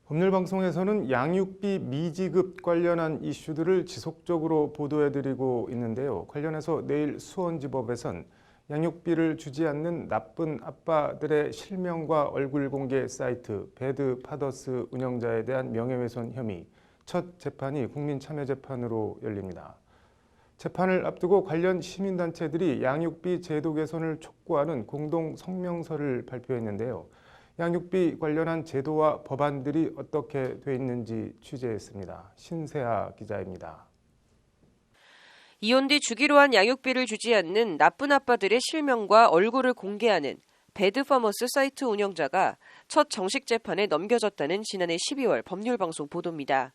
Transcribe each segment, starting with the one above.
법률방송에서는 양육비 미지급 관련한 이슈들을 지속적으로 보도해드리고 있는데요. 관련해서 내일 수원지법에선 양육비를 주지 않는 나쁜 아빠들의 실명과 얼굴 공개 사이트 배드파더스 운영자에 대한 명예훼손 혐의 첫 재판이 국민참여재판으로 열립니다. 재판을 앞두고 관련 시민단체들이 양육비 제도 개선을 촉구하는 공동 성명서를 발표했는데요. 양육비 관련한 제도와 법안들이 어떻게 돼 있는지 취재했습니다. 신세아 기자입니다. 이혼 뒤 주기로 한 양육비를 주지 않는 나쁜 아빠들의 실명과 얼굴을 공개하는 배드파머스 사이트 운영자가 첫 정식 재판에 넘겨졌다는 지난해 12월 법률방송 보도입니다.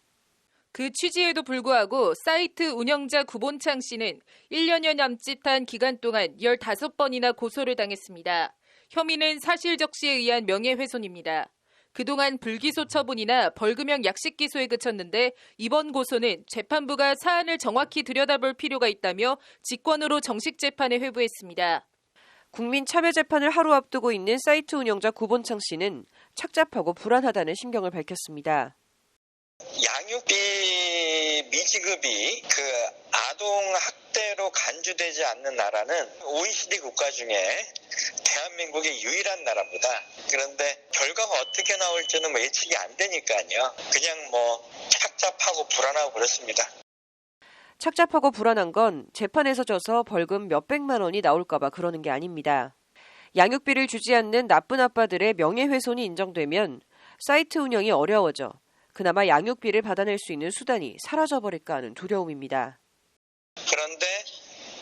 그 취지에도 불구하고 사이트 운영자 구본창 씨는 1년여 남짓한 기간 동안 15번이나 고소를 당했습니다. 혐의는 사실적시에 의한 명예훼손입니다. 그동안 불기소 처분이나 벌금형 약식기소에 그쳤는데 이번 고소는 재판부가 사안을 정확히 들여다볼 필요가 있다며 직권으로 정식 재판에 회부했습니다. 국민참여재판을 하루 앞두고 있는 사이트 운영자 구본창 씨는 착잡하고 불안하다는 심경을 밝혔습니다. 양육비 미지급이 아동 학대로 간주되지 않는 나라는 OECD 국가 중에 대한민국이 유일한 나라입니다. 그런데 결과가 어떻게 나올지는 예측이 안 되니까요. 그냥 착잡하고 불안하고 그렇습니다. 착잡하고 불안한 건 재판에서 져서 벌금 몇백만 원이 나올까 봐 그러는 게 아닙니다. 양육비를 주지 않는 나쁜 아빠들의 명예훼손이 인정되면 사이트 운영이 어려워져 그나마 양육비를 받아낼 수 있는 수단이 사라져버릴까 하는 두려움입니다. 그런데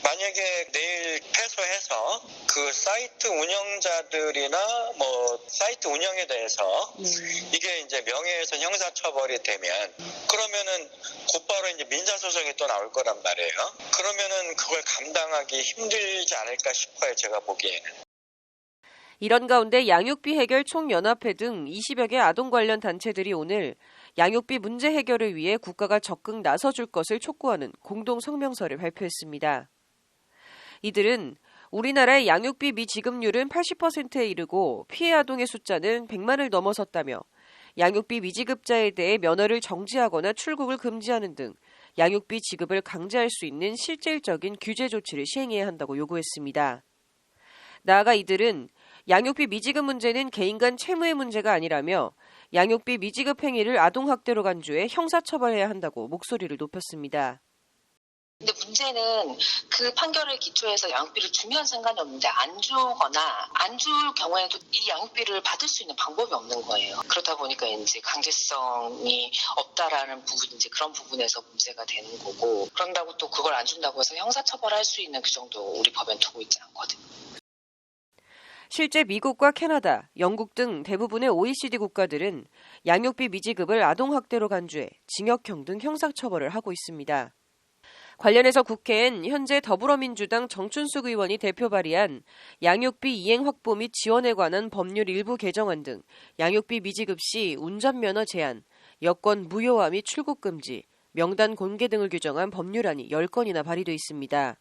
만약에 내일 패소해서 그 사이트 운영자들이나 사이트 운영에 대해서 이게 이제 명예훼손 형사처벌이 되면 그러면은 곧바로 이제 민사소송이 또 나올 거란 말이에요. 그러면은 그걸 감당하기 힘들지 않을까 싶어요, 제가 보기에는. 이런 가운데 양육비 해결 총연합회 등 20여 개 아동 관련 단체들이 오늘 양육비 문제 해결을 위해 국가가 적극 나서줄 것을 촉구하는 공동 성명서를 발표했습니다. 이들은 우리나라의 양육비 미지급률은 80%에 이르고 피해 아동의 숫자는 100만을 넘어섰다며 양육비 미지급자에 대해 면허를 정지하거나 출국을 금지하는 등 양육비 지급을 강제할 수 있는 실질적인 규제 조치를 시행해야 한다고 요구했습니다. 나아가 이들은 양육비 미지급 문제는 개인 간 채무의 문제가 아니라며 양육비 미지급 행위를 아동학대로 간주해 형사처벌해야 한다고 목소리를 높였습니다. 근데 문제는 그 판결을 기초해서 양육비를 주면 상관이 없는데 안 주거나 안 줄 경우에도 이 양육비를 받을 수 있는 방법이 없는 거예요. 그러다 보니까 이제 강제성이 없다라는 부분, 이제 그런 부분에서 문제가 되는 거고, 그런다고 또 그걸 안 준다고 해서 형사처벌할 수 있는 규정도 우리 법엔 두고 있지 않거든요. 실제 미국과 캐나다, 영국 등 대부분의 OECD 국가들은 양육비 미지급을 아동학대로 간주해 징역형 등 형사처벌을 하고 있습니다. 관련해서 국회엔 현재 더불어민주당 정춘숙 의원이 대표 발의한 양육비 이행 확보 및 지원에 관한 법률 일부 개정안 등 양육비 미지급 시 운전면허 제한, 여권 무효화 및 출국 금지, 명단 공개 등을 규정한 법률안이 10건이나 발의돼 있습니다.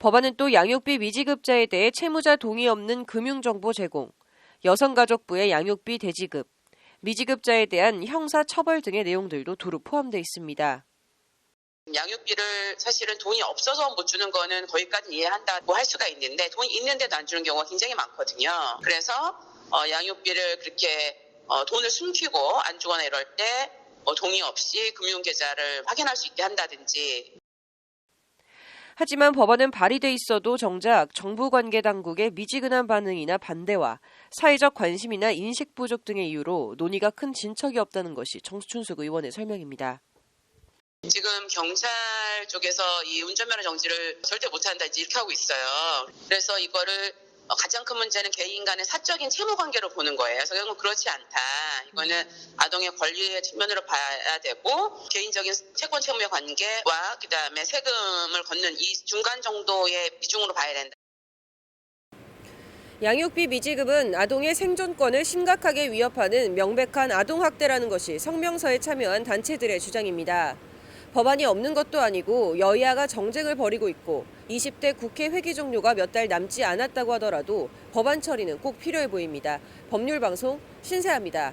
법안은 또 양육비 미지급자에 대해 채무자 동의 없는 금융정보 제공, 여성가족부의 양육비 대지급, 미지급자에 대한 형사처벌 등의 내용들도 두루 포함되어 있습니다. 양육비를 사실은 돈이 없어서 못 주는 거는 거기까지 이해한다고 할 수가 있는데 돈이 있는데도 안 주는 경우가 굉장히 많거든요. 그래서 양육비를 그렇게 돈을 숨기고 안 주거나 이럴 때 동의 없이 금융계좌를 확인할 수 있게 한다든지. 하지만 법안은 발의돼 있어도 정작 정부 관계 당국의 미지근한 반응이나 반대와 사회적 관심이나 인식 부족 등의 이유로 논의가 큰 진척이 없다는 것이 정춘숙 의원의 설명입니다. 지금 경찰 쪽에서 이 운전면허 정지를 절대 못한다 이렇게 하고 있어요. 그래서 이거를 가장 큰 문제는 개인 간의 사적인 채무 관계로 보는 거예요. 그래서 이건 그렇지 않다. 이거는 아동의 권리의 측면으로 봐야 되고 개인적인 채권 채무의 관계와 그다음에 세금을 걷는 이 중간 정도의 비중으로 봐야 된다. 양육비 미지급은 아동의 생존권을 심각하게 위협하는 명백한 아동학대라는 것이 성명서에 참여한 단체들의 주장입니다. 법안이 없는 것도 아니고 여야가 정쟁을 벌이고 있고 20대 국회 회기 종료가 몇 달 남지 않았다고 하더라도 법안 처리는 꼭 필요해 보입니다. 법률방송 신세아입니다.